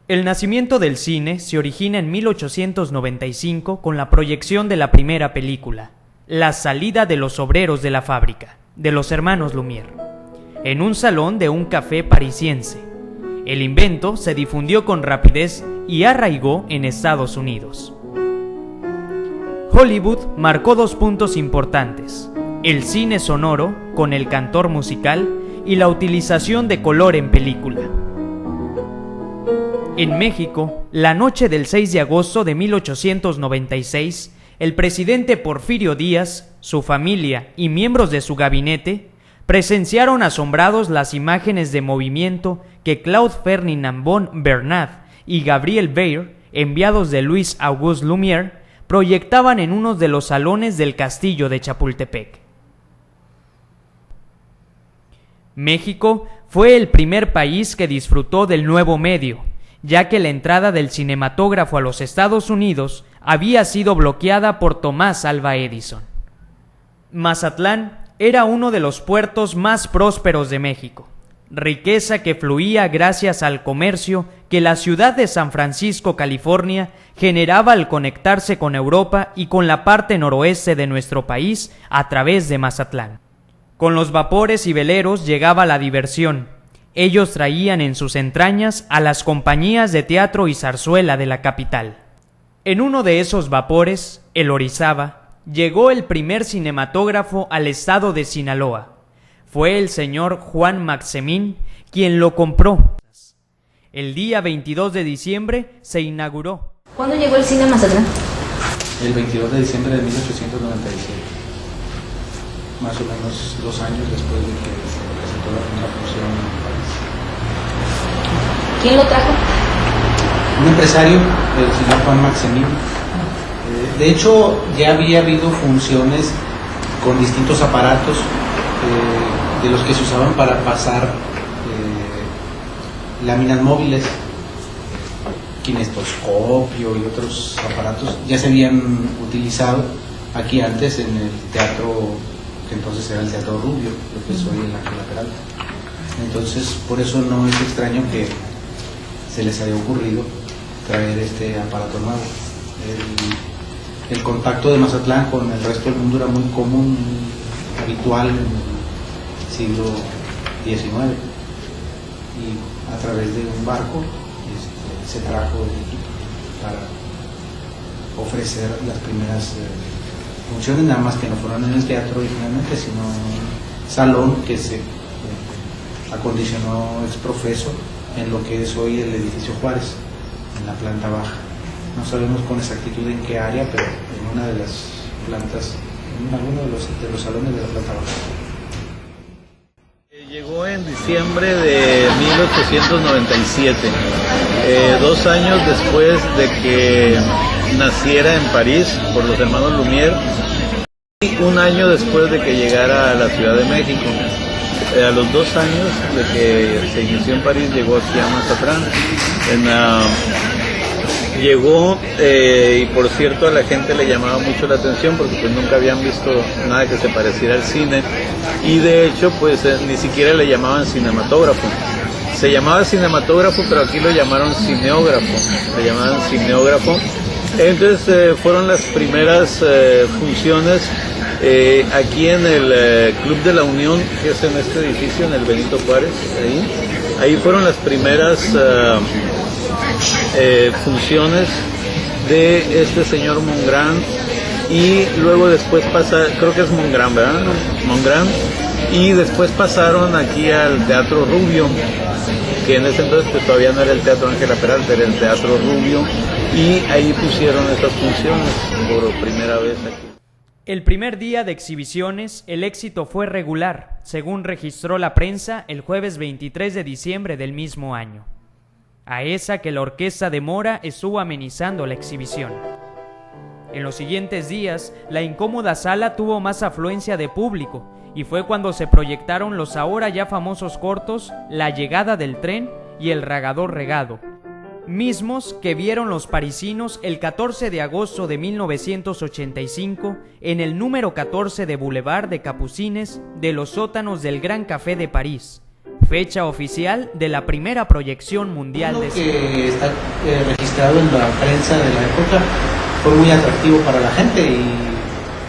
El nacimiento del cine se origina en 1895 con la proyección de la primera película, La salida de los obreros de la fábrica, de los hermanos Lumière, en un salón de un café parisiense. El invento se difundió con rapidez y arraigó en Estados Unidos. Hollywood marcó dos puntos importantes: el cine sonoro, con el cantor musical, y la utilización de color en película. En México, la noche del 6 de agosto de 1896, el presidente Porfirio Díaz, su familia y miembros de su gabinete presenciaron asombrados las imágenes de movimiento que Claude Ferdinand von Bernard y Gabriel Baer, enviados de Louis Auguste Lumière, proyectaban en uno de los salones del castillo de Chapultepec. México fue el primer país que disfrutó del nuevo medio, ya que la entrada del cinematógrafo a los Estados Unidos había sido bloqueada por Tomás Alva Edison. Mazatlán era uno de los puertos más prósperos de México, riqueza que fluía gracias al comercio que la ciudad de San Francisco, California, generaba al conectarse con Europa y con la parte noroeste de nuestro país a través de Mazatlán. Con los vapores y veleros llegaba la diversión. Ellos traían en sus entrañas a las compañías de teatro y zarzuela de la capital. En uno de esos vapores, el Orizaba, llegó el primer cinematógrafo al estado de Sinaloa. Fue el señor Juan Maxemín quien lo compró. El día 22 de diciembre se inauguró. ¿Cuándo llegó el cine a Mazatlán? El 22 de diciembre de 1897. Más o menos 2 años después de que se presentó la primera función en París. ¿Quién lo trajo? Un empresario, el señor Juan Maxemín. De hecho, ya había habido funciones con distintos aparatos de los que se usaban para pasar láminas móviles, kinestoscopio y otros aparatos. Ya se habían utilizado aquí antes en el teatro, que entonces era el Teatro Rubio, lo que es hoy el Ángela Peralta. Entonces, por eso no es extraño que se les haya ocurrido traer este aparato nuevo. El contacto de Mazatlán con el resto del mundo era muy común, habitual en el siglo XIX, y a través de un barco se trajo el equipo para ofrecer las primeras funciones, nada más que no fueron en el teatro originalmente, sino en un salón que se acondicionó ex profeso en lo que es hoy el edificio Juárez, en la planta baja. No sabemos con exactitud en qué área, pero en una de las plantas, en alguno de los salones de la planta baja. Llegó en diciembre de 1897, 2 años después de que naciera en París por los hermanos Lumière, y 1 año después de que llegara a la Ciudad de México. A los 2 años de que se inició en París, llegó aquí a Mazatlán. Llegó, y por cierto a la gente le llamaba mucho la atención porque pues nunca habían visto nada que se pareciera al cine, y de hecho pues ni siquiera le llamaban cinematógrafo. Se llamaba cinematógrafo, pero aquí lo llamaron cineógrafo, le llamaban cineógrafo. Entonces fueron las primeras funciones aquí en el Club de la Unión, que es en este edificio, en el Benito Juárez. Ahí fueron las primeras funciones de este señor Mongrand, y luego después pasa, creo que es Mongrand, ¿verdad? Mongrand, y después pasaron aquí al Teatro Rubio, que en ese entonces pues, todavía no era el Teatro Ángela Peralta, era el Teatro Rubio, y ahí pusieron estas funciones por primera vez aquí. El primer día de exhibiciones, el éxito fue regular, según registró la prensa el jueves 23 de diciembre del mismo año. A esa que la orquesta de Mora estuvo amenizando la exhibición. En los siguientes días, la incómoda sala tuvo más afluencia de público, y fue cuando se proyectaron los ahora ya famosos cortos La llegada del tren y El ragador regado, mismos que vieron los parisinos el 14 de agosto de 1985 en el número 14 de Boulevard de Capucines de los sótanos del Gran Café de París, fecha oficial de la primera proyección mundial de cine. Que está registrado en la prensa de la época fue muy atractivo para la gente y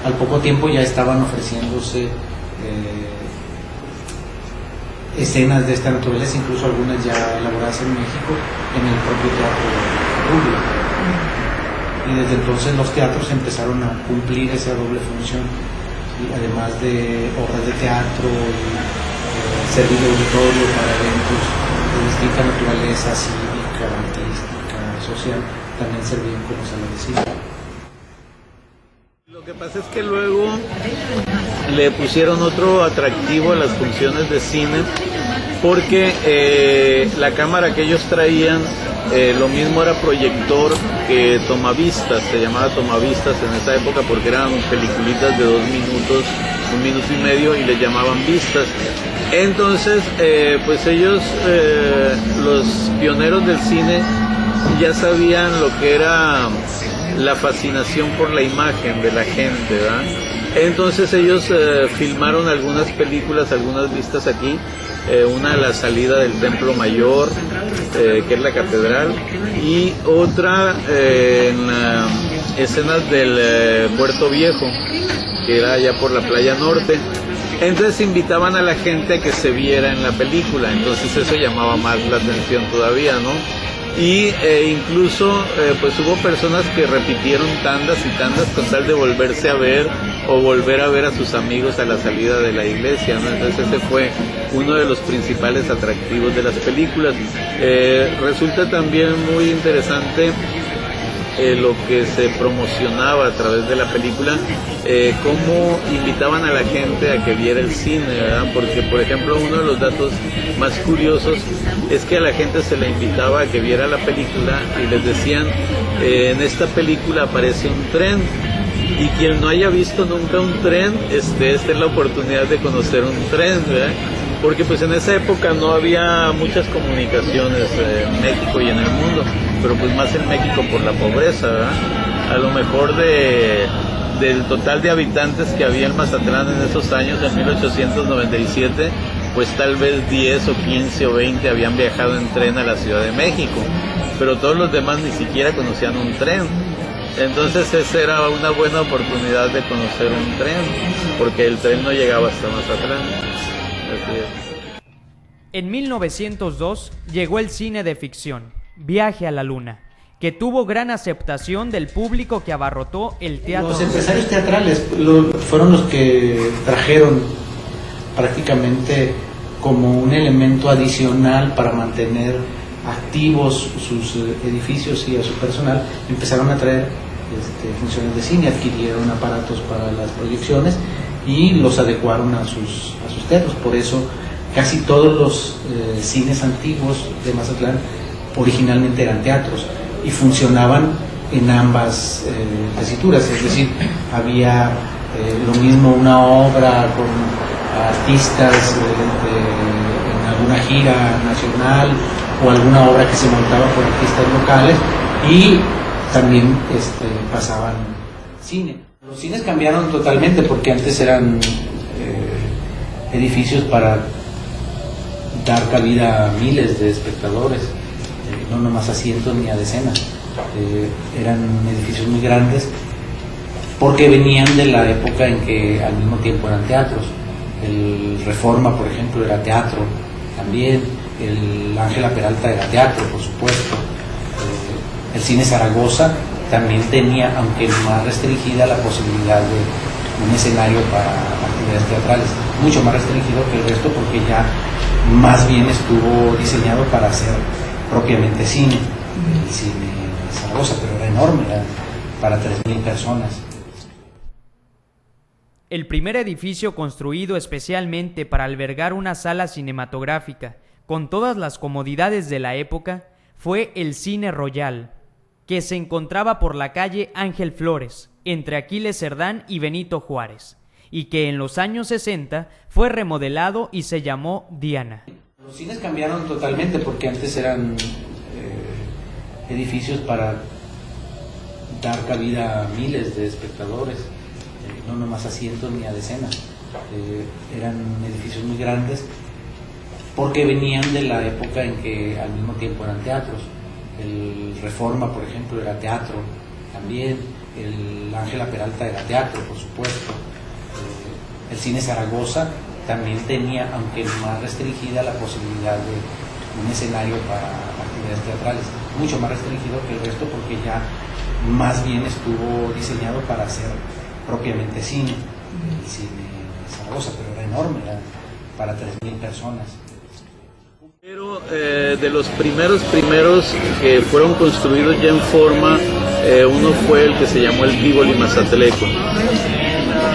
al poco tiempo ya estaban ofreciéndose escenas de esta naturaleza, incluso algunas ya elaboradas en México, en el propio Teatro Rubio. Y desde entonces los teatros empezaron a cumplir esa doble función, y además de obras de teatro y servir de auditorio para eventos de distinta naturaleza, cívica, artística, social, también servían como salas de cine. Lo que pasa es que luego le pusieron otro atractivo a las funciones de cine, porque la cámara que ellos traían, lo mismo era proyector que tomavistas, se llamaba tomavistas en esa época porque eran peliculitas de 2 minutos, 1 minuto y medio, y les llamaban vistas. Entonces, pues ellos, los pioneros del cine, ya sabían lo que era la fascinación por la imagen de la gente, ¿verdad? Entonces ellos filmaron algunas películas, algunas vistas aquí, una a la salida del Templo Mayor, que es la catedral, y otra en escenas del Puerto Viejo, que era allá por la playa norte. Entonces invitaban a la gente a que se viera en la película, entonces eso llamaba más la atención todavía, ¿no? Y incluso pues hubo personas que repitieron tandas y tandas con tal de volverse a ver o volver a ver a sus amigos a la salida de la iglesia, ¿no? Entonces ese fue uno de los principales atractivos de las películas. Resulta también muy interesante lo que se promocionaba a través de la película, cómo invitaban a la gente a que viera el cine, ¿verdad? Porque, por ejemplo, uno de los datos más curiosos es que a la gente se le invitaba a que viera la película y les decían, en esta película aparece un tren, y quien no haya visto nunca un tren, esta es la oportunidad de conocer un tren, ¿verdad? Porque pues en esa época no había muchas comunicaciones en México y en el mundo, pero pues más en México por la pobreza, ¿verdad? A lo mejor del total de habitantes que había en Mazatlán en esos años, en 1897, pues tal vez 10 o 15 o 20 habían viajado en tren a la Ciudad de México, pero todos los demás ni siquiera conocían un tren. Entonces esa era una buena oportunidad de conocer un tren, porque el tren no llegaba hasta Mazatlán. Así es. En 1902 llegó el cine de ficción, Viaje a la Luna, que tuvo gran aceptación del público que abarrotó el teatro. Los empresarios teatrales fueron los que trajeron prácticamente como un elemento adicional para mantener activos sus edificios y a su personal. Empezaron a traer funciones de cine, adquirieron aparatos para las proyecciones y los adecuaron a sus teatros. Por eso casi todos los cines antiguos de Mazatlán originalmente eran teatros y funcionaban en ambas tesituras, es decir, había lo mismo una obra con artistas en alguna gira nacional o alguna obra que se montaba por artistas locales, y también pasaban cine. Los cines cambiaron totalmente porque antes eran edificios para dar cabida a miles de espectadores, no nomás a cientos ni a decenas. Eran edificios muy grandes porque venían de la época en que al mismo tiempo eran teatros. El Reforma, por ejemplo, era teatro también, el Ángela Peralta era teatro, por supuesto. El Cine Zaragoza también tenía, aunque más restringida, la posibilidad de un escenario para actividades teatrales, mucho más restringido que el resto porque ya más bien estuvo diseñado para hacer propiamente cine. El Cine Zaragoza, pero era enorme, era para 3.000 personas. El primer edificio construido especialmente para albergar una sala cinematográfica con todas las comodidades de la época fue el Cine Royal, que se encontraba por la calle Ángel Flores, entre Aquiles Cerdán y Benito Juárez, y que en los años 60 fue remodelado y se llamó Diana. Los cines cambiaron totalmente porque antes eran edificios para dar cabida a miles de espectadores, no nomás a cientos ni a decenas. Eran edificios muy grandes porque venían de la época en que al mismo tiempo eran teatros. El Reforma, por ejemplo, era teatro también, el Ángela Peralta era teatro, por supuesto, el Cine Zaragoza también tenía, aunque más restringida, la posibilidad de un escenario para actividades teatrales, mucho más restringido que el resto, porque ya más bien estuvo diseñado para hacer propiamente cine, el Cine Zaragoza, pero era enorme, era para 3.000 personas. Pero de los primeros que fueron construidos ya en forma, uno fue el que se llamó el Tívoli Mazatleco,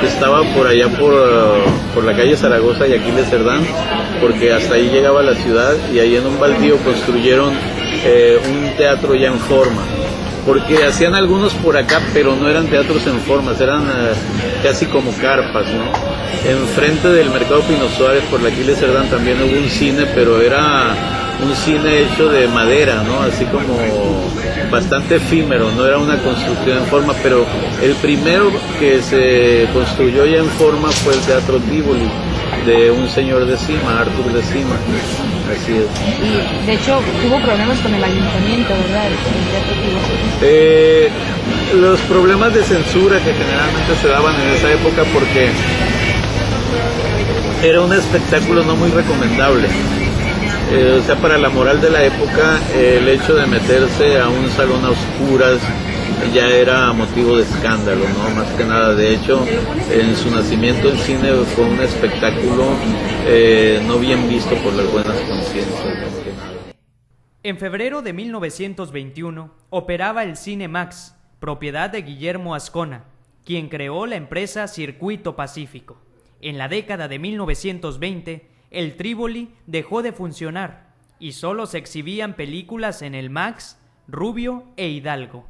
que estaba por allá por la calle Zaragoza y Aquiles Cerdán, porque hasta ahí llegaba la ciudad, y ahí en un baldío construyeron un teatro ya en forma, porque hacían algunos por acá, pero no eran teatros en formas, eran casi como carpas, ¿no? Enfrente del Mercado Pino Suárez, por la Aquiles Cerdán, también hubo un cine, pero era un cine hecho de madera, ¿no? Así como bastante efímero, no era una construcción en forma, pero el primero que se construyó ya en forma fue el Teatro Tívoli, de un señor de Cima, Artur de Cima. Así es. Y de hecho tuvo problemas con el ayuntamiento, ¿verdad? El Teatro Tívoli. Los problemas de censura que generalmente se daban en esa época, porque era un espectáculo no muy recomendable. O sea, para la moral de la época, el hecho de meterse a un salón a oscuras ya era motivo de escándalo, ¿no? Más que nada. De hecho, en su nacimiento el cine fue un espectáculo no bien visto por las buenas conciencias, más que nada. En febrero de 1921 operaba el Cine Max, propiedad de Guillermo Azcona, quien creó la empresa Circuito Pacífico. En la década de 1920, el Tívoli dejó de funcionar y solo se exhibían películas en el Max, Rubio e Hidalgo.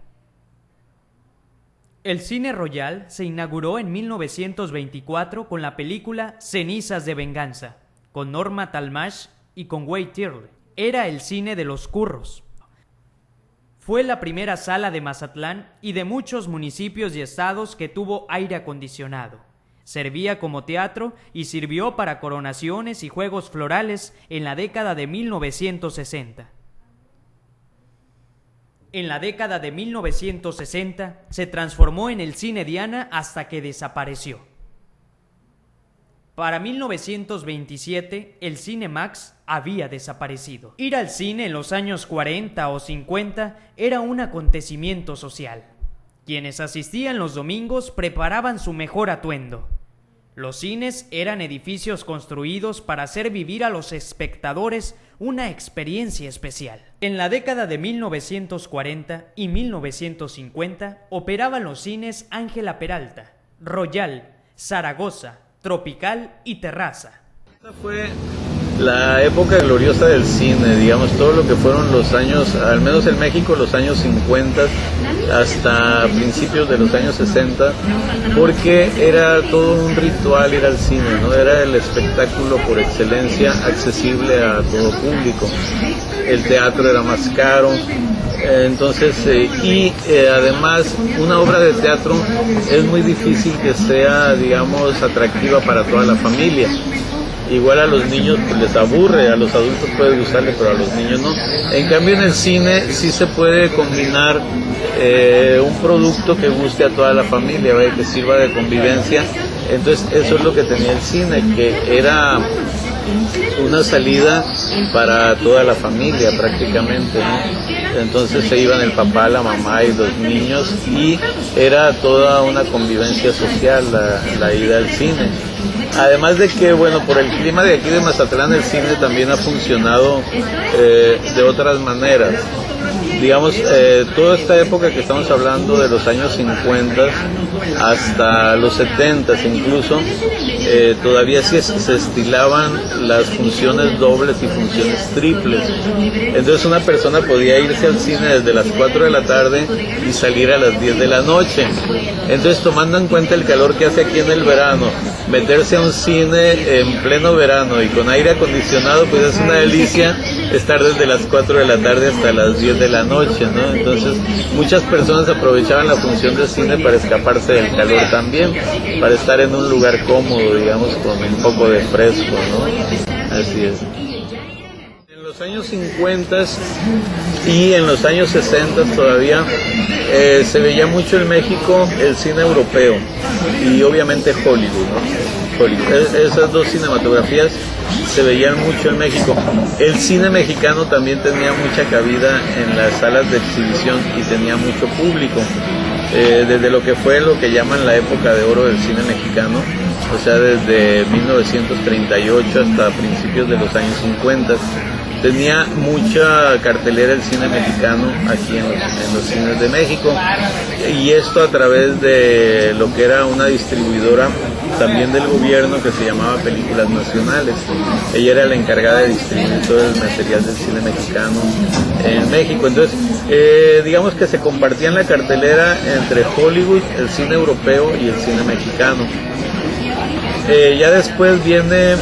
El Cine Royal se inauguró en 1924 con la película Cenizas de Venganza, con Norma Talmadge y con Wade Turley. Era el cine de los curros. Fue la primera sala de Mazatlán y de muchos municipios y estados que tuvo aire acondicionado. Servía como teatro y sirvió para coronaciones y juegos florales en la década de 1960. En la década de 1960 se transformó en el Cine Diana hasta que desapareció. Para 1927 el Cine Max había desaparecido. Ir al cine en los años 40 o 50 era un acontecimiento social. Quienes asistían los domingos preparaban su mejor atuendo. Los cines eran edificios construidos para hacer vivir a los espectadores una experiencia especial. En la década de 1940 y 1950 operaban los cines Ángela Peralta, Royal, Zaragoza, Tropical y Terraza. Esta fue la época gloriosa del cine, digamos, todo lo que fueron los años, al menos en México, los años 50 hasta principios de los años 60, porque era todo un ritual ir al cine, ¿no? Era el espectáculo por excelencia, accesible a todo público. El teatro era más caro, entonces, además, una obra de teatro es muy difícil que sea, digamos, atractiva para toda la familia. Igual a los niños pues les aburre, a los adultos puede gustarle, pero a los niños no. En cambio en el cine sí se puede combinar un producto que guste a toda la familia, ¿verdad? Que sirva de convivencia. Entonces eso es lo que tenía el cine, que era una salida para toda la familia prácticamente, ¿no? Entonces se iban el papá, la mamá y los niños, y era toda una convivencia social la ida al cine. Además de que, bueno, por el clima de aquí de Mazatlán, el cine también ha funcionado de otras maneras. Digamos, toda esta época que estamos hablando, de los años 50 hasta los 70 incluso, todavía se estilaban las funciones dobles y funciones triples. Entonces una persona podía irse al cine desde las 4 de la tarde y salir a las 10 de la noche. Entonces, tomando en cuenta el calor que hace aquí en el verano, meterse a un cine en pleno verano y con aire acondicionado, pues es una delicia estar desde las 4 de la tarde hasta las 10 de la noche, ¿no? Entonces muchas personas aprovechaban la función del cine para escaparse del calor también, para estar en un lugar cómodo, digamos, con un poco de fresco, ¿no? Así es. años 50 y en los años 60 todavía se veía mucho en México el cine europeo y obviamente Hollywood, ¿no? Hollywood. Esas dos cinematografías se veían mucho en México. El cine mexicano también tenía mucha cabida en las salas de exhibición y tenía mucho público. Desde lo que fue lo que llaman la época de oro del cine mexicano, o sea, desde 1938 hasta principios de los años 50, tenía mucha cartelera el cine mexicano aquí en los cines de México, y esto a través de lo que era una distribuidora también del gobierno que se llamaba Películas Nacionales. Ella era la encargada de distribuir todo el material del cine mexicano en México. Entonces, digamos que se compartían la cartelera entre Hollywood, el cine europeo y el cine mexicano. Ya después viene,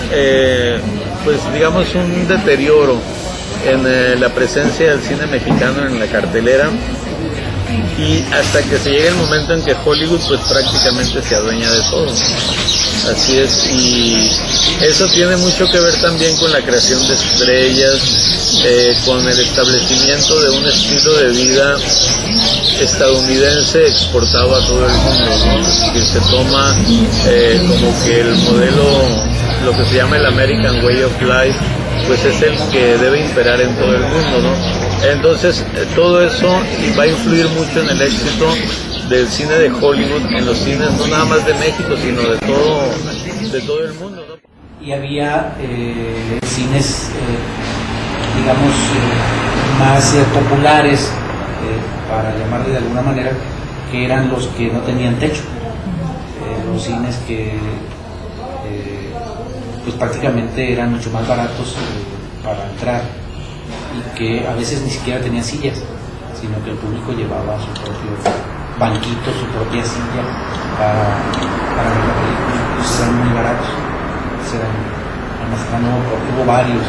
pues digamos, un deterioro en la presencia del cine mexicano en la cartelera, y hasta que se llega el momento en que Hollywood pues prácticamente se adueña de todo. Así es, y eso tiene mucho que ver también con la creación de estrellas, con el establecimiento de un estilo de vida estadounidense exportado a todo el mundo, ¿no? Que se toma como que el modelo, lo que se llama el American Way of Life, pues es el que debe imperar en todo el mundo, ¿no? Entonces, todo eso va a influir mucho en el éxito del cine de Hollywood, en los cines no nada más de México, sino de todo el mundo, ¿no? Y había cines, digamos, más populares, para llamarle de alguna manera, que eran los que no tenían techo, los cines que pues prácticamente eran mucho más baratos para entrar, y que a veces ni siquiera tenían sillas, sino que el público llevaba su propio banquito, su propia silla para ver la película. Entonces eran muy baratos. Además hubo varios.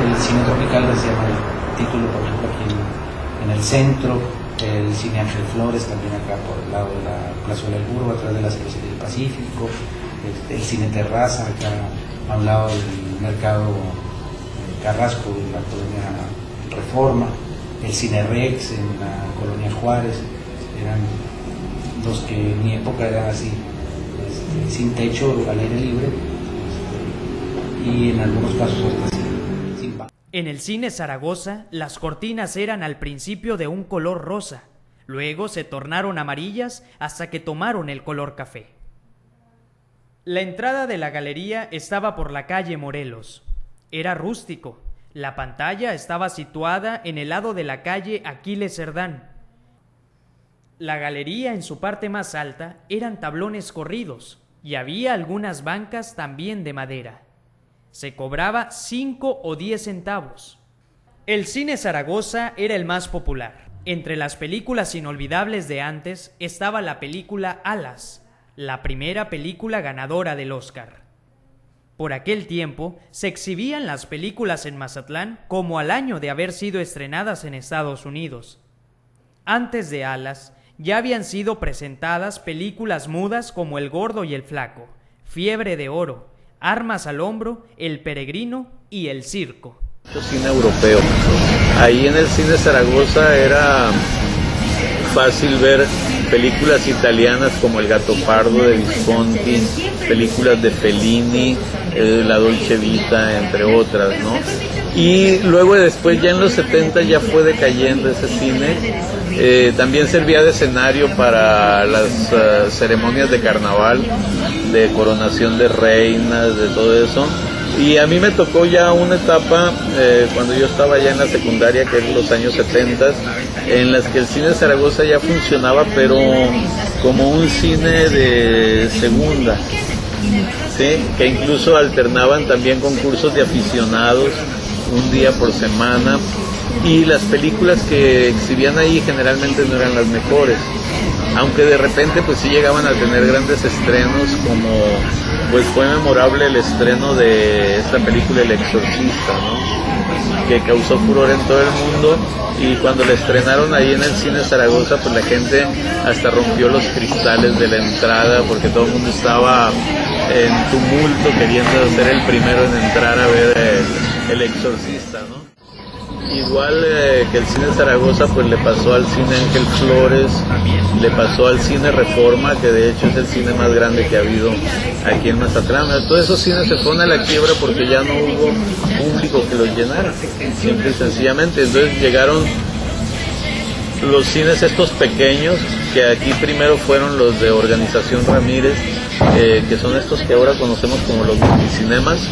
El cine tropical se llama el título, por ejemplo, aquí en el centro. El cine Ángel Flores, también acá por el lado de la Plazuela del Burgo, a través de la Cervecería del Pacífico. El cine Terraza, acá a un lado del mercado Carrasco, en la colonia Reforma. El cine Rex en la colonia Juárez. Eran los que en mi época eran así, sin techo, al aire libre, y en algunos casos hasta sin baño. En el cine Zaragoza, las cortinas eran al principio de un color rosa, luego se tornaron amarillas hasta que tomaron el color café. La entrada de la galería estaba por la calle Morelos. Era rústico. La pantalla estaba situada en el lado de la calle Aquiles Cerdán. La galería, en su parte más alta, eran tablones corridos, y había algunas bancas también de madera. Se cobraba 5 o 10 centavos. El cine Zaragoza era el más popular. Entre las películas inolvidables de antes estaba la película Alas, la primera película ganadora del Oscar. Por aquel tiempo se exhibían las películas en Mazatlán como al año de haber sido estrenadas en Estados Unidos. Antes de Alas ya habían sido presentadas películas mudas como El Gordo y el Flaco, Fiebre de Oro, Armas al Hombro, El Peregrino y El Circo. Cine europeo. Ahí en el cine Zaragoza era fácil ver películas italianas como El Gato Pardo de Visconti, películas de Fellini, La Dolce Vita, entre otras, ¿no? Y luego después, ya en los 70, ya fue decayendo ese cine. También servía de escenario para las ceremonias de carnaval, de coronación de reinas, de todo eso. Y a mí me tocó ya una etapa, cuando yo estaba ya en la secundaria, que eran los años 70, en las que el cine Zaragoza ya funcionaba, pero como un cine de segunda, ¿sí? Que incluso alternaban también concursos de aficionados, un día por semana, y las películas que exhibían ahí generalmente no eran las mejores, aunque de repente pues sí llegaban a tener grandes estrenos, como pues fue memorable el estreno de esta película El Exorcista, ¿no? Que causó furor en todo el mundo, y cuando la estrenaron ahí en el cine Zaragoza, pues la gente hasta rompió los cristales de la entrada, porque todo el mundo estaba en tumulto queriendo ser el primero en entrar a ver el Exorcista, ¿no? Igual que el cine Zaragoza, pues le pasó al cine Ángel Flores, le pasó al cine Reforma, que de hecho es el cine más grande que ha habido aquí en Mazatlán. Todos esos cines se fueron a la quiebra porque ya no hubo público que los llenara, simple y sencillamente. Entonces llegaron los cines estos pequeños, que aquí primero fueron los de Organización Ramírez, que son estos que ahora conocemos como los multicinemas.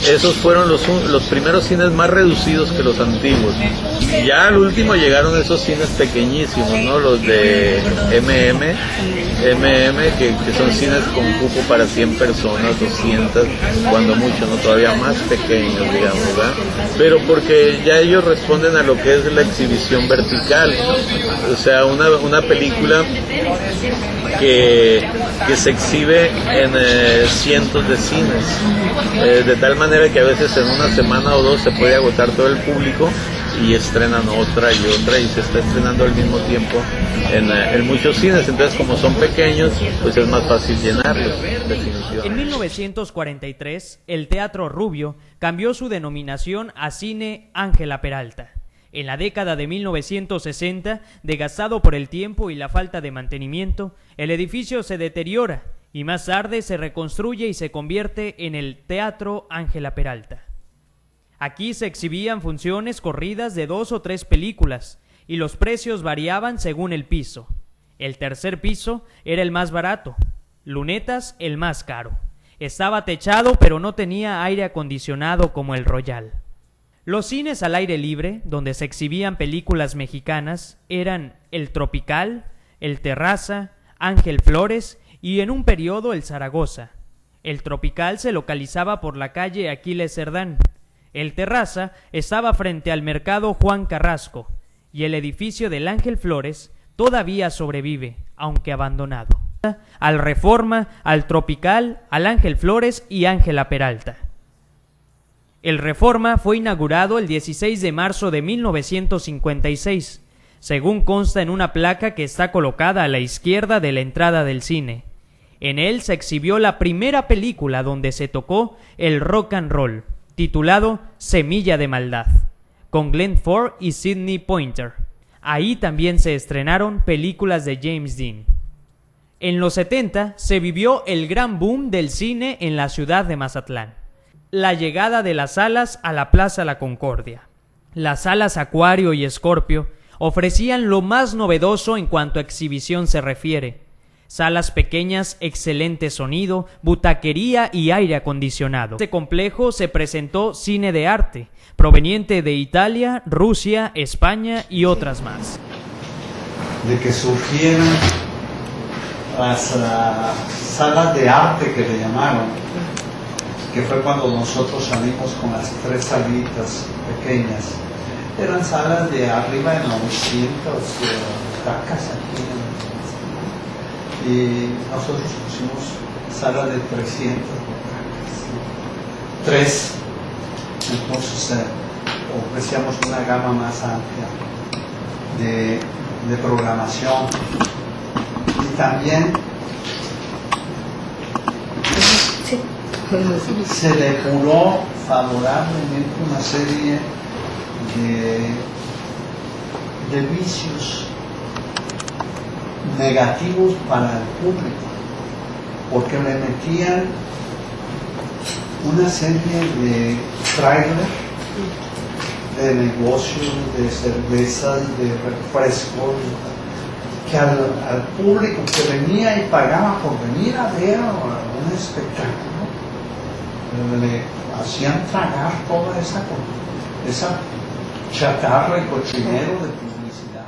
Esos fueron los primeros cines más reducidos que los antiguos. Ya al último llegaron esos cines pequeñísimos, ¿no? Los de que son cines con cupo para 100 personas, 200, cuando mucho, ¿no? Todavía más pequeños, digamos, ¿verdad? Pero porque ya ellos responden a lo que es la exhibición vertical. O sea, una película que se exhibe en cientos de cines, de tal manera que a veces en una semana o dos se puede agotar todo el público y estrenan otra y otra, y se está estrenando al mismo tiempo en muchos cines. Entonces, como son pequeños, pues es más fácil llenarlos, definitivamente. En 1943, el Teatro Rubio cambió su denominación a Cine Ángela Peralta. En la década de 1960, desgastado por el tiempo y la falta de mantenimiento, el edificio se deteriora y más tarde se reconstruye y se convierte en el Teatro Ángela Peralta. Aquí se exhibían funciones corridas de 2 o 3 películas y los precios variaban según el piso. El tercer piso era el más barato, lunetas el más caro. Estaba techado pero no tenía aire acondicionado como el Royal. Los cines al aire libre, donde se exhibían películas mexicanas, eran el Tropical, el Terraza, Ángel Flores y en un periodo el Zaragoza. El Tropical se localizaba por la calle Aquiles Cerdán. El Terraza estaba frente al mercado Juan Carrasco y el edificio del Ángel Flores todavía sobrevive, aunque abandonado. Al Reforma, al Tropical, al Ángel Flores y Ángela Peralta. El Reforma fue inaugurado el 16 de marzo de 1956, según consta en una placa que está colocada a la izquierda de la entrada del cine. En él se exhibió la primera película donde se tocó el rock and roll, titulado Semilla de Maldad, con Glenn Ford y Sidney Poitier. Ahí también se estrenaron películas de James Dean. En los 70 se vivió el gran boom del cine en la ciudad de Mazatlán. La llegada de las salas a la Plaza La Concordia. Las salas Acuario y Escorpio ofrecían lo más novedoso en cuanto a exhibición se refiere. Salas pequeñas, excelente sonido, butaquería y aire acondicionado. En este complejo se presentó cine de arte, proveniente de Italia, Rusia, España y otras más. De que surgieran las salas de arte que le llamaron, que fue cuando nosotros salimos con las 3 salitas pequeñas. Eran salas de arriba de 900 tacas aquí. Y nosotros pusimos salas de 300 tacas. 3. Entonces ofrecíamos una gama más amplia de programación. Y también se depuró favorablemente una serie de vicios negativos para el público, porque le metían una serie de trailers de negocios, de cervezas, de refrescos, que al público que venía y pagaba por venir a ver un espectáculo, le hacían tragar toda esa chatarra y cochinero de publicidad.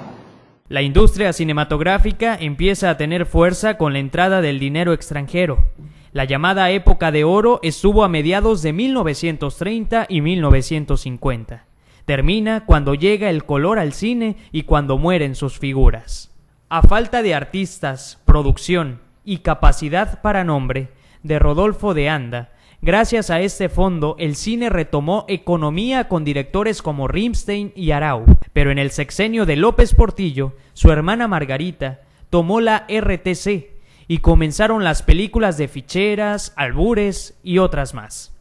La industria cinematográfica empieza a tener fuerza con la entrada del dinero extranjero. La llamada época de oro estuvo a mediados de 1930 y 1950. Termina cuando llega el color al cine y cuando mueren sus figuras. A falta de artistas, producción y capacidad para nombre de Rodolfo de Anda, gracias a este fondo el cine retomó economía con directores como Rimstein y Arau, pero en el sexenio de López Portillo, su hermana Margarita tomó la RTC y comenzaron las películas de ficheras, albures y otras más.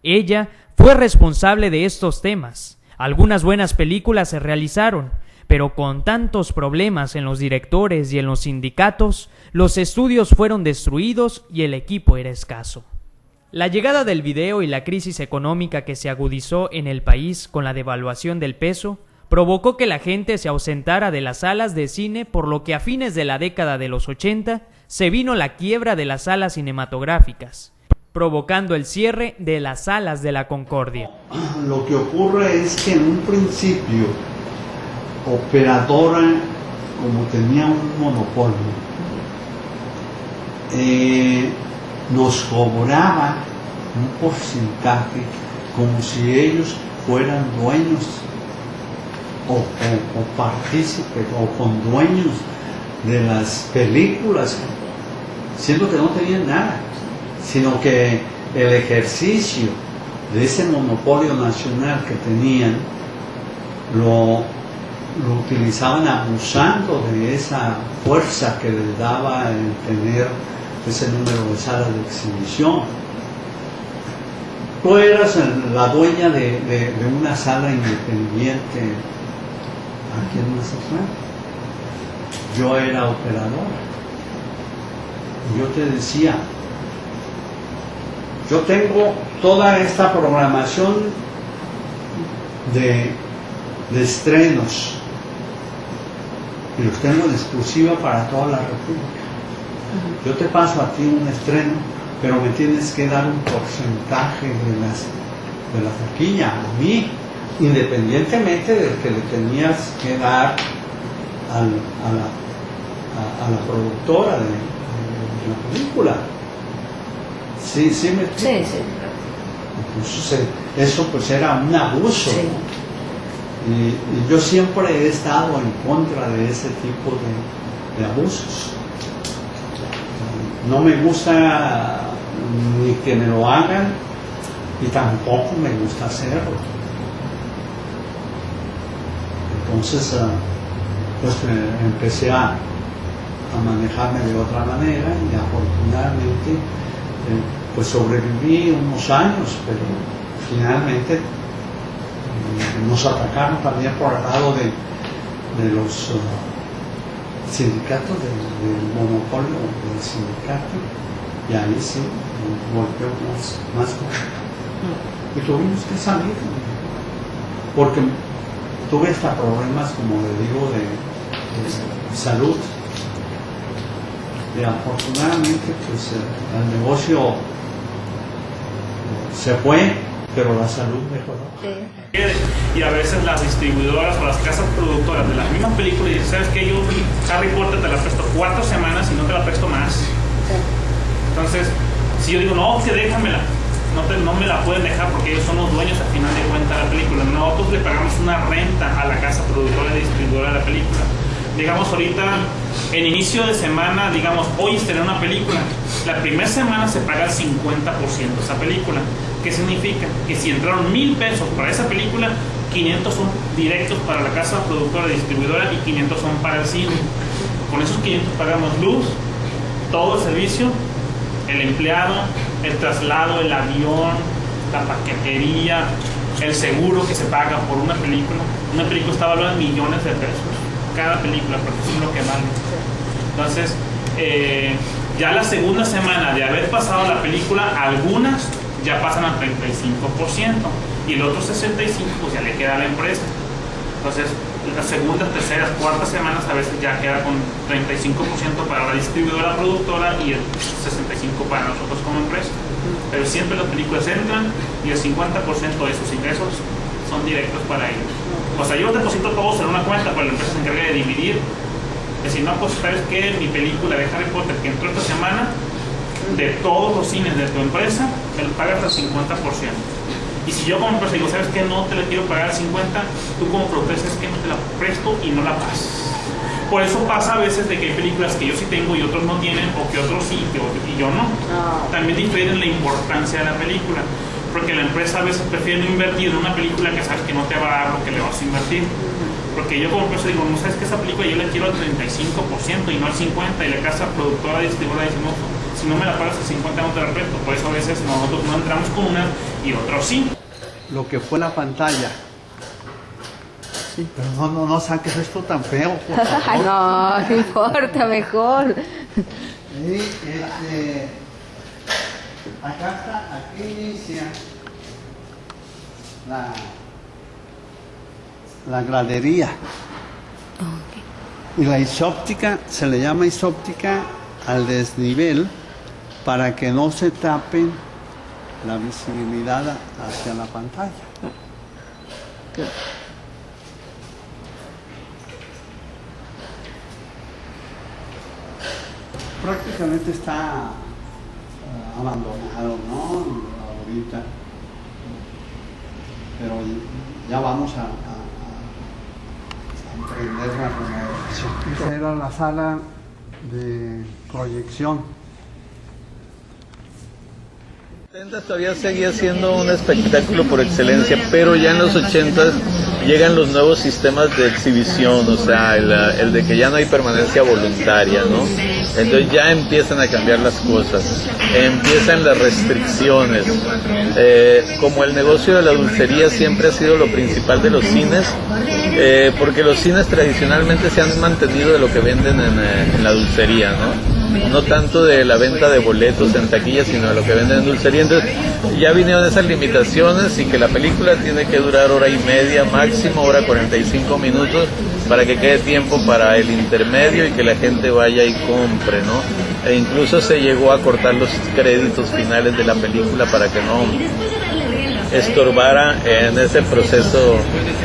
Ella fue responsable de estos temas, Algunas buenas películas se realizaron, pero con tantos problemas en los directores y en los sindicatos, los estudios fueron destruidos y el equipo era escaso. La llegada del video y la crisis económica que se agudizó en el país con la devaluación del peso provocó que la gente se ausentara de las salas de cine, por lo que a fines de la década de los 80 se vino la quiebra de las salas cinematográficas, provocando el cierre de las salas de la Concordia. Lo que ocurre es que en un principio, Operadora, como tenía un monopolio, nos cobraba un porcentaje como si ellos fueran dueños o partícipes o condueños de las películas, siendo que no tenían nada, sino que el ejercicio de ese monopolio nacional que tenían lo utilizaban abusando de esa fuerza que les daba el tener ese número de salas de exhibición. Tú eras la dueña de una sala independiente aquí en Mazatlán. Yo era operadora. Yo te decía, yo tengo toda esta programación de estrenos y los tengo en exclusiva para toda la República. Yo te paso a ti un estreno, pero me tienes que dar un porcentaje de la taquilla a mí, independientemente del que le tenías que dar a la productora de la película. Sí, sí me explico. Sí. Entonces, eso pues era un abuso, Sí. ¿no? Y yo siempre he estado en contra de ese tipo de abusos. No me gusta ni que me lo hagan y tampoco me gusta hacerlo. Entonces, pues empecé a manejarme de otra manera y afortunadamente pues sobreviví unos años, pero finalmente nos atacaron también por el lado de los sindicatos, del monopolio del sindicato, y ahí sí golpeó más cosas. Y tuvimos que salir, porque tuve hasta problemas, como le digo, de salud. Y afortunadamente pues el negocio se fue, pero la salud mejoró. Y a veces las distribuidoras o las casas productoras de las mismas películas dicen, ¿sabes qué? Yo Harry Potter te la presto 4 semanas y no te la presto más. Entonces, si yo digo, no, que déjamela, no me la pueden dejar porque ellos son los dueños al final de cuentas de la película. Nosotros le pagamos una renta a la casa productora y distribuidora de la película. Digamos ahorita, en inicio de semana, digamos, hoy estrené una película. La primera semana se paga el 50% de esa película. ¿Qué significa? Que si entraron 1,000 pesos para esa película, 500 son directos para la casa productora y distribuidora y 500 son para el cine. Con esos 500 pagamos luz, todo el servicio, el empleado, el traslado, el avión, la paquetería, el seguro que se paga por una película. Una película está valorada en millones de pesos. Cada película, porque eso es lo que vale. Entonces, ya la segunda semana de haber pasado la película, algunas ya pasan al 35% y el otro 65% pues ya le queda a la empresa. Entonces, las segundas, terceras, cuartas semanas a veces ya queda con 35% para la distribuidora productora y el 65% para nosotros como empresa. Pero siempre las películas entran y el 50% de sus ingresos son directos para ellos. O sea, yo deposito todos en una cuenta, pero la empresa se encarga de dividir. Decir, no, pues sabes que mi película de Harry Potter que entró esta semana, de todos los cines de tu empresa, me lo pagas al 50%. Y si yo como empresa digo, sabes que no te la quiero pagar al 50%, tú como productor sabes que no te la presto y no la pasas. Por eso pasa a veces de que hay películas que yo sí tengo y otros no tienen, o que otros sí y yo no. También difieren la importancia de la película. Porque la empresa a veces prefiere no invertir en una película que sabes que no te va a dar lo que le vas a invertir. Porque yo como empresa digo, no sabes que esa película yo la quiero al 35% y no al 50%, y la casa productora distribuidora dice, no, si no me la pagas al 50% no te la presto. Por eso a veces nosotros no entramos con una y otros sí. Lo que fue la pantalla Sí. Pero no saques esto tan feo, por favor. No importa, mejor. Y acá está, aquí inicia la gradería. Y la isóptica, se le llama isóptica al desnivel para que no se tape la visibilidad hacia la pantalla. Prácticamente está abandonado, ¿no? Ahorita. Pero ya vamos a emprender la remodelación. Esa era la sala de proyección. Todavía seguía siendo un espectáculo por excelencia, pero ya en los 80 llegan los nuevos sistemas de exhibición, o sea, el de que ya no hay permanencia voluntaria, ¿no? Entonces ya empiezan a cambiar las cosas, empiezan las restricciones. Como el negocio de la dulcería siempre ha sido lo principal de los cines, porque los cines tradicionalmente se han mantenido de lo que venden en la dulcería, ¿no? No tanto de la venta de boletos en taquilla, sino de lo que venden en dulcería. Entonces ya vinieron esas limitaciones y que la película tiene que durar 1:30 máximo, 1:45 minutos, para que quede tiempo para el intermedio y que la gente vaya y compre, ¿no? E incluso se llegó a cortar los créditos finales de la película para que no estorbara en ese proceso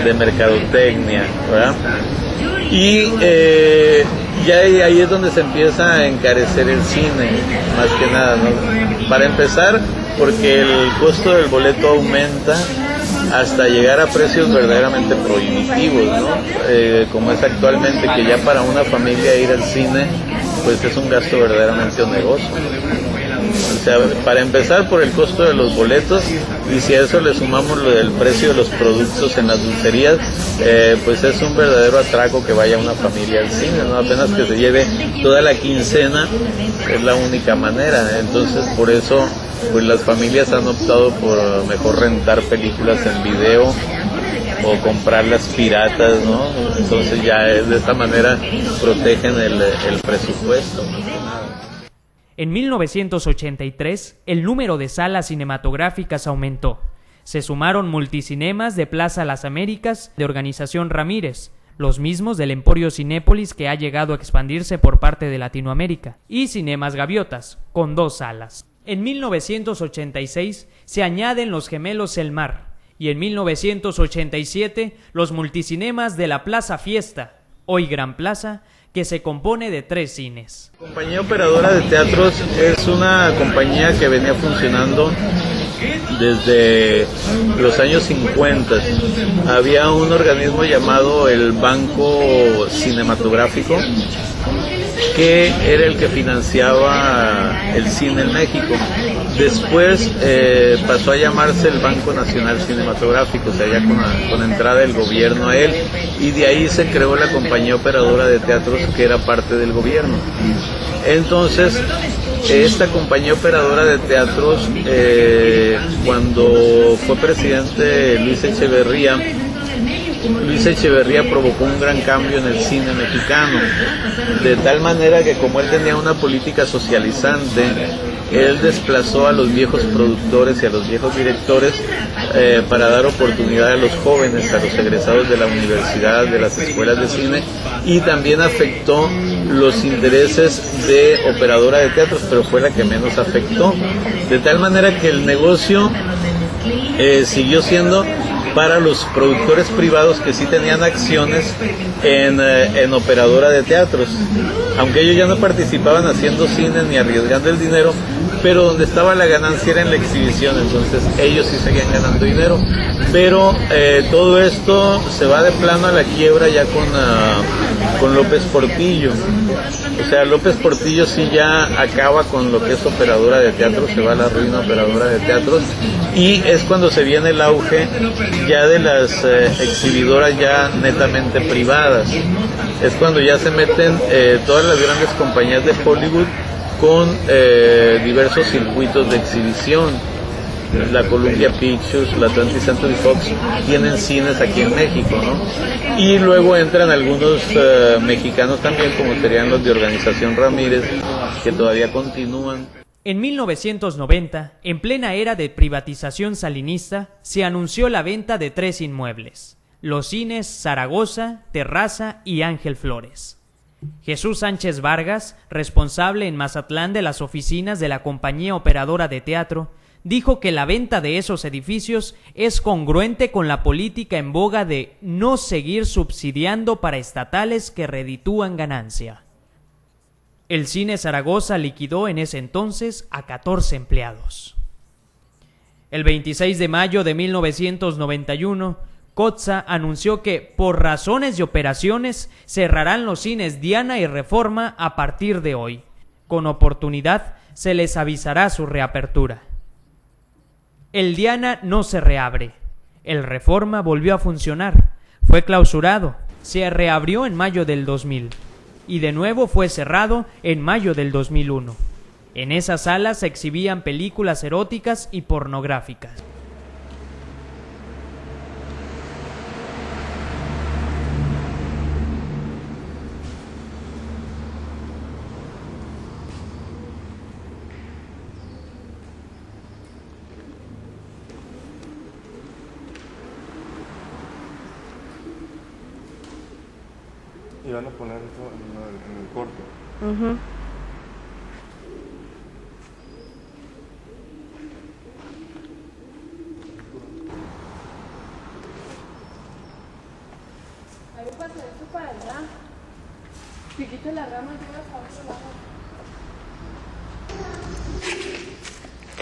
de mercadotecnia, ¿verdad? Y ya ahí es donde se empieza a encarecer el cine, más que nada, ¿no? Para empezar, porque el costo del boleto aumenta hasta llegar a precios verdaderamente prohibitivos, ¿no? Como es actualmente, que ya para una familia ir al cine, pues es un gasto verdaderamente oneroso. O sea, para empezar por el costo de los boletos, y si a eso le sumamos lo del precio de los productos en las dulcerías, pues es un verdadero atraco que vaya una familia al cine, ¿no? Apenas que se lleve toda la quincena, es la única manera. Entonces, por eso, pues las familias han optado por mejor rentar películas en video o comprarlas piratas, ¿no? Entonces ya de esta manera protegen el presupuesto, más que nada. En 1983, el número de salas cinematográficas aumentó. Se sumaron multicinemas de Plaza Las Américas de Organización Ramírez, los mismos del Emporio Cinépolis que ha llegado a expandirse por parte de Latinoamérica, y Cinemas Gaviotas, con 2 salas. En 1986 se añaden los gemelos El Mar, y en 1987 los multicinemas de la Plaza Fiesta, hoy Gran Plaza, que se compone de 3 cines. La compañía operadora de teatros es una compañía que venía funcionando desde los años 50. Había un organismo llamado el Banco Cinematográfico, que era el que financiaba el cine en México. Después pasó a llamarse el Banco Nacional Cinematográfico, o sea, ya con entrada del gobierno a él, y de ahí se creó la compañía operadora de teatros, que era parte del gobierno. Entonces, esta compañía operadora de teatros, cuando fue presidente Luis Echeverría provocó un gran cambio en el cine mexicano, de tal manera que como él tenía una política socializante, él desplazó a los viejos productores y a los viejos directores para dar oportunidad a los jóvenes, a los egresados de la universidad, de las escuelas de cine, y también afectó los intereses de operadora de teatros, pero fue la que menos afectó, de tal manera que el negocio siguió siendo para los productores privados que sí tenían acciones en operadora de teatros, aunque ellos ya no participaban haciendo cine ni arriesgando el dinero, pero donde estaba la ganancia era en la exhibición, entonces ellos sí seguían ganando dinero. Pero todo esto se va de plano a la quiebra ya con López Portillo. O sea, López Portillo sí ya acaba con lo que es operadora de teatros, se va a la ruina operadora de teatros, y es cuando se viene el auge ya de las exhibidoras ya netamente privadas. Es cuando ya se meten todas las grandes compañías de Hollywood con diversos circuitos de exhibición. la Columbia Pictures, la 20th Century Fox, tienen cines aquí en México, ¿no? Y luego entran algunos mexicanos también, como serían los de Organización Ramírez, que todavía continúan. En 1990, en plena era de privatización salinista, se anunció la venta de 3 inmuebles: los cines Zaragoza, Terraza y Ángel Flores. Jesús Sánchez Vargas, responsable en Mazatlán de las oficinas de la compañía operadora de teatro, dijo que la venta de esos edificios es congruente con la política en boga de no seguir subsidiando paraestatales que reditúan ganancia. El Cine Zaragoza liquidó en ese entonces a 14 empleados. El 26 de mayo de 1991, Cotza anunció que, por razones de operaciones, cerrarán los cines Diana y Reforma a partir de hoy. Con oportunidad, se les avisará su reapertura. El Diana no se reabre. El Reforma volvió a funcionar. Fue clausurado. Se reabrió en mayo del 2000. Y de nuevo fue cerrado en mayo del 2001. En esas salas se exhibían películas eróticas y pornográficas. Y van a poner eso en el corto. A ver, pasa esto para allá. Si quitas la rama, llevas a otro lado.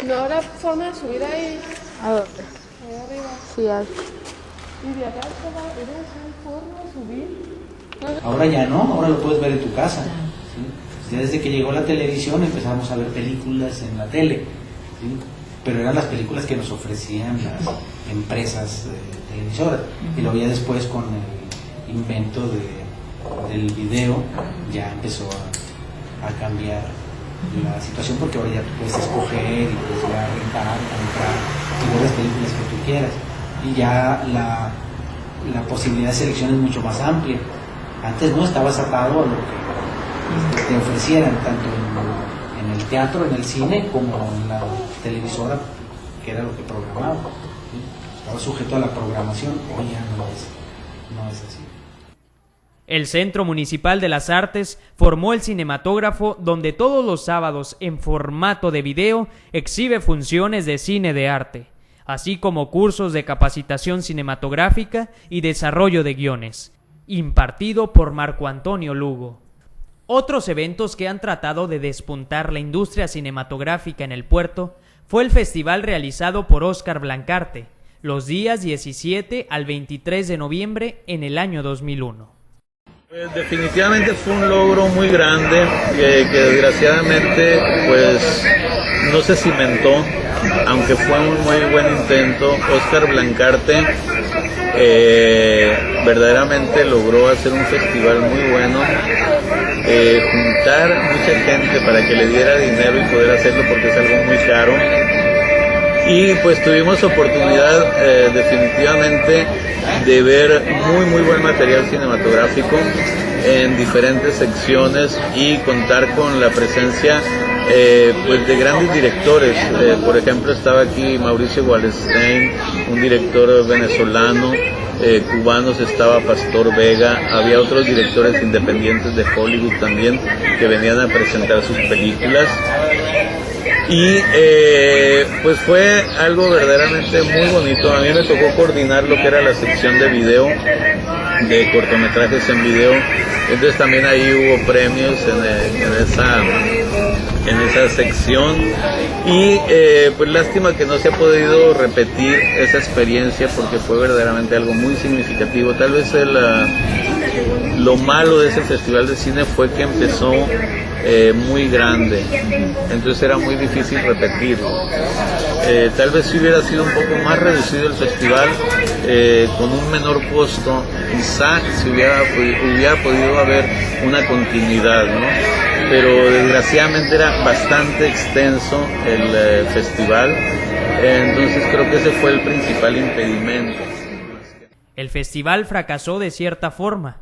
No habrá forma de subir ahí. ¿A dónde? Ahí arriba. Sí, hay. Y de acá va a echar forma de subir. Ahora ya no, ahora lo puedes ver en tu casa. ¿Sí? Ya desde que llegó la televisión empezamos a ver películas en la tele, ¿sí? Pero eran las películas que nos ofrecían las empresas televisoras. Y luego ya después, con el invento del video, ya empezó a cambiar la situación, porque ahora ya tú puedes escoger y puedes ir a rentar, comprar y ver las películas que tú quieras. Y ya la posibilidad de selección es mucho más amplia. Antes no estabas atado a lo que te ofrecieran, tanto en el teatro, en el cine, como en la televisora, que era lo que programaba. ¿Sí? Estaba sujeto a la programación. Hoy ya no es así. El Centro Municipal de las Artes formó el cinematógrafo, donde todos los sábados, en formato de video, exhibe funciones de cine de arte, así como cursos de capacitación cinematográfica y desarrollo de guiones, impartido por Marco Antonio Lugo. Otros eventos que han tratado de despuntar la industria cinematográfica en el puerto fue el festival realizado por Óscar Blancarte, los días 17 al 23 de noviembre en el año 2001. Definitivamente fue un logro muy grande que desgraciadamente pues no se cimentó, aunque fue un muy buen intento. Óscar Blancarte verdaderamente logró hacer un festival muy bueno, juntar mucha gente para que le diera dinero y poder hacerlo, porque es algo muy caro. Y pues tuvimos oportunidad definitivamente de ver muy buen material cinematográfico en diferentes secciones y contar con la presencia pues de grandes directores. Por ejemplo, estaba aquí Mauricio Wallenstein, un director venezolano. Cubanos, estaba Pastor Vega, había otros directores independientes de Hollywood también que venían a presentar sus películas. Y pues fue algo verdaderamente muy bonito. A mí me tocó coordinar lo que era la sección de video, de cortometrajes en video. Entonces también ahí hubo premios en esa sección. Y pues lástima que no se ha podido repetir esa experiencia, porque fue verdaderamente algo muy significativo. Tal vez lo malo de ese festival de cine fue que empezó muy grande, entonces era muy difícil repetirlo. Tal vez si hubiera sido un poco más reducido el festival, con un menor costo, quizá se hubiera podido haber una continuidad, ¿no? Pero desgraciadamente era bastante extenso el festival Entonces creo que ese fue el principal impedimento. El festival fracasó de cierta forma.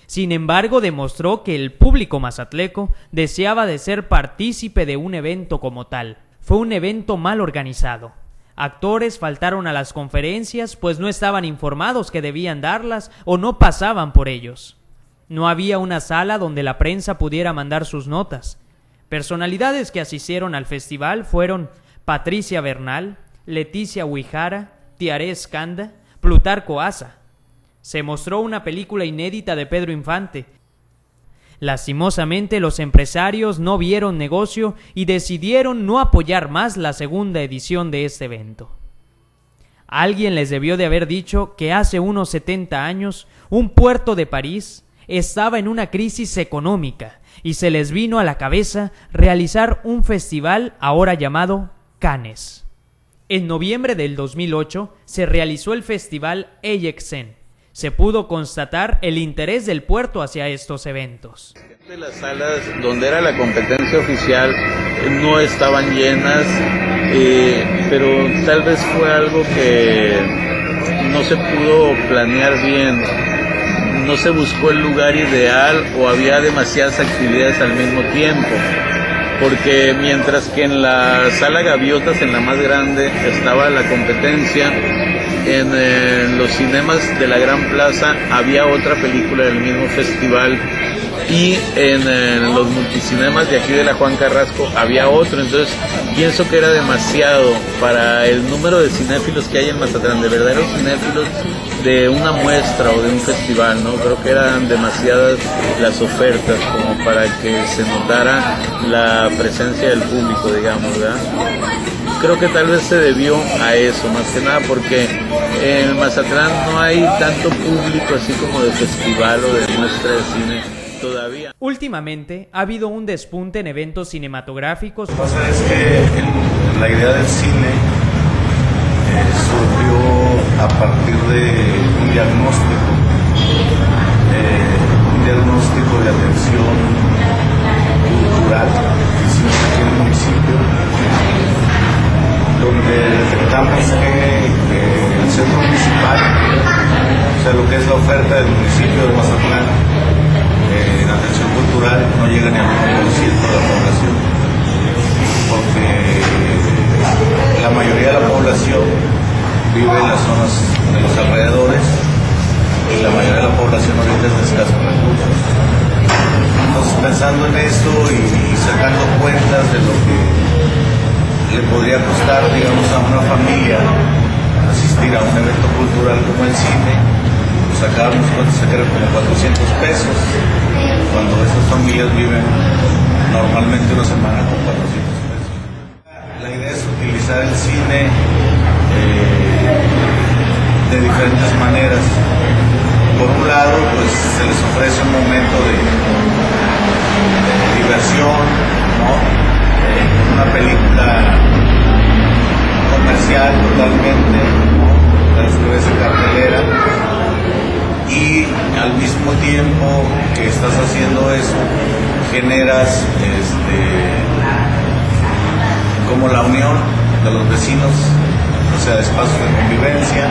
Sin embargo, demostró que el público mazatleco deseaba de ser partícipe de un evento como tal. Fue un evento mal organizado. Actores faltaron a las conferencias pues no estaban informados que debían darlas o no pasaban por ellos. No había una sala donde la prensa pudiera mandar sus notas. Personalidades que asistieron al festival fueron Patricia Bernal, Leticia Huijara, Tiaré Escanda, Plutarco Asa. Se mostró una película inédita de Pedro Infante. Lastimosamente, los empresarios no vieron negocio y decidieron no apoyar más la segunda edición de este evento. Alguien les debió de haber dicho que hace unos 70 años un puerto de París estaba en una crisis económica y se les vino a la cabeza realizar un festival ahora llamado Cannes. En noviembre del 2008 se realizó el festival Eyexen. Se pudo constatar el interés del puerto hacia estos eventos. Las salas donde era la competencia oficial no estaban llenas, pero tal vez fue algo que no se pudo planear bien, no se buscó el lugar ideal o había demasiadas actividades al mismo tiempo. Porque mientras que en la sala Gaviotas, en la más grande, estaba la competencia, en los cinemas de la Gran Plaza había otra película del mismo festival y en los multicinemas de aquí de la Juan Carrasco había otro. Entonces pienso que era demasiado para el número de cinéfilos que hay en Mazatlán, de verdaderos cinéfilos de una muestra o de un festival, ¿no? Creo que eran demasiadas las ofertas como para que se notara la presencia del público, digamos, ¿verdad? Creo que tal vez se debió a eso, más que nada porque en Mazatlán no hay tanto público así como de festival o de muestra de cine todavía. Últimamente ha habido un despunte en eventos cinematográficos. Lo que pasa es que la idea del cine surgió a partir de un diagnóstico de atención cultural que hicimos aquí en el municipio, donde detectamos que el centro municipal, o sea, lo que es la oferta del municipio de Mazatlán en atención cultural, no llega ni al 1% de la población, porque la mayoría de la población vive en las zonas de los alrededores y la mayoría de la población ahorita es de escasos recursos. Entonces, pensando en esto y sacando cuentas de lo que le podría costar, digamos, a una familia asistir a un evento cultural como el cine, pues sacábamos cuentas que eran como 400 pesos, cuando esas familias viven normalmente una semana con 400 pesos. La idea es utilizar el cine de diferentes maneras. Por un lado, pues se les ofrece un momento de diversión, ¿no? Una película comercial totalmente, ¿no? Las que ves en cartelera, y al mismo tiempo que estás haciendo eso, generas como la unión de los vecinos, o sea, espacios de convivencia,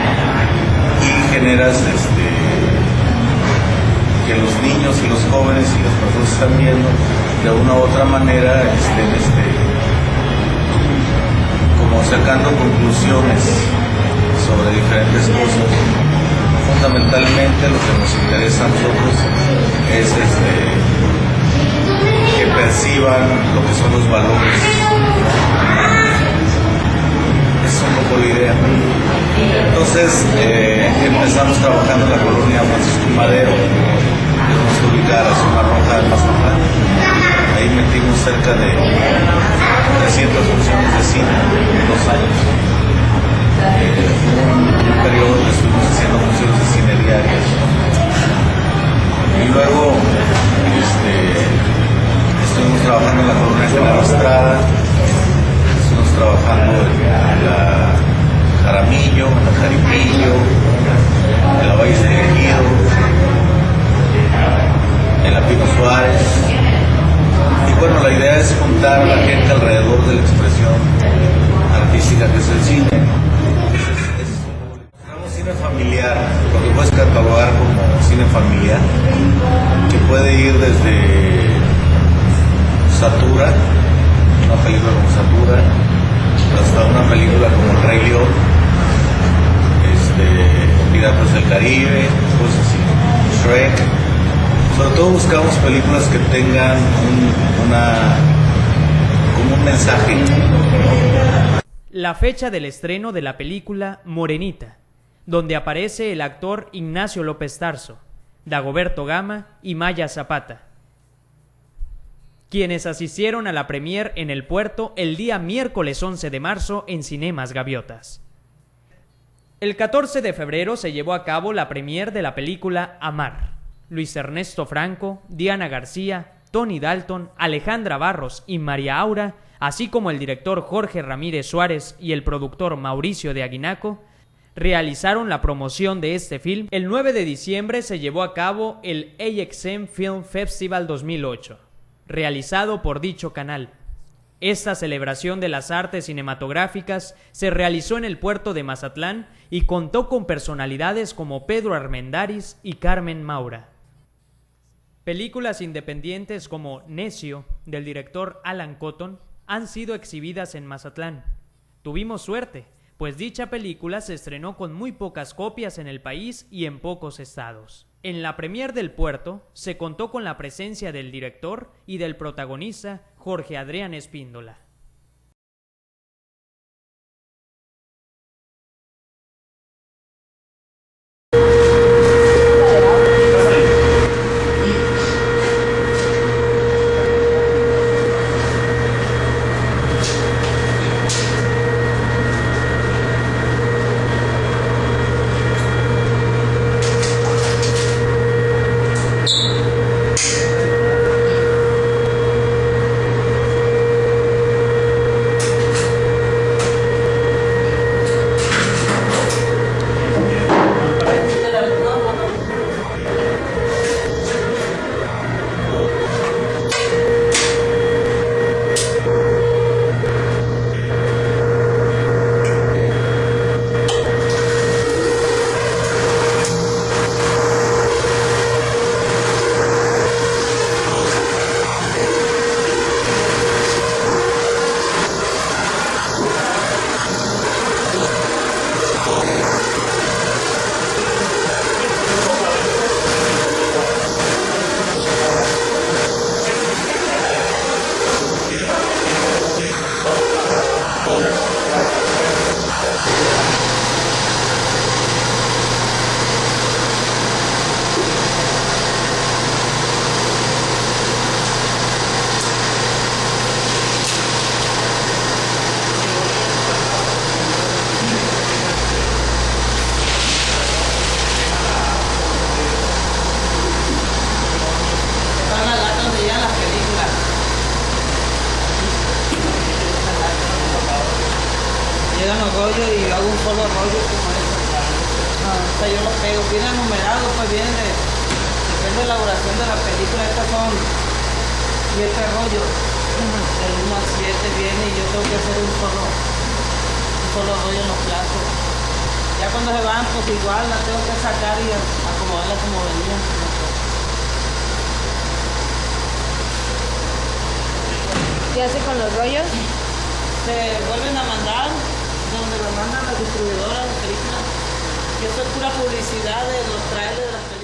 y generas que los niños y los jóvenes y las personas que están viendo de una u otra manera estén como sacando conclusiones sobre diferentes cosas. Fundamentalmente lo que nos interesa a nosotros es que perciban lo que son los valores. Esa es un poco la idea. Entonces empezamos trabajando en la colonia Francisco Madero, que es nuestra ubicada, la zona roja de Mazatlán. Ahí metimos cerca de 300 funciones de cine en 2 años. Un periodo que estuvimos haciendo funciones de cine diarias. Y luego estuvimos trabajando en la colonia General Estrada, estuvimos trabajando en la Jaramillo, en la Jaripillo, en la Valle del Ejido, en la Pino Suárez. Y bueno, la idea es juntar a la gente alrededor de la expresión artística artística que es el cine. Buscamos cine familiar, lo que puedes catalogar como cine familiar, que puede ir desde Satura, una película como Satura, hasta una película como El Rey León, Piratas del Caribe, cosas así, Shrek. Sobre todo buscamos películas que tengan como un mensaje. La fecha del estreno de la película Morenita, donde aparece el actor Ignacio López Tarso, Dagoberto Gama y Maya Zapata, quienes asistieron a la premier en el puerto el día miércoles 11 de marzo en Cinemas Gaviotas. El 14 de febrero se llevó a cabo la premier de la película Amar. Luis Ernesto Franco, Diana García, Tony Dalton, Alejandra Barros y María Aura, así como el director Jorge Ramírez Suárez y el productor Mauricio de Aguinaco, realizaron la promoción de este film. El 9 de diciembre se llevó a cabo el AXN Film Festival 2008, realizado por dicho canal. Esta celebración de las artes cinematográficas se realizó en el puerto de Mazatlán y contó con personalidades como Pedro Armendáriz y Carmen Maura. Películas independientes como Necio, del director Alan Cotton, han sido exhibidas en Mazatlán. Tuvimos suerte, pues dicha película se estrenó con muy pocas copias en el país y en pocos estados. En la premier del puerto se contó con la presencia del director y del protagonista Jorge Adrián Espíndola. Llegan los rollos y yo hago un solo rollo como eso. O sea, yo los pego, vienen numerados, pues vienen depende de la elaboración de la película. Estas son 7 rollos, del 1 al 7 viene y yo tengo que hacer un solo rollo en los platos. Ya cuando se van, pues igual la tengo que sacar y acomodarla como venían. ¿Qué hace con los rollos? Se vuelven a mandar donde lo mandan las distribuidoras de películas. Y esto es pura publicidad de los trailers de las películas.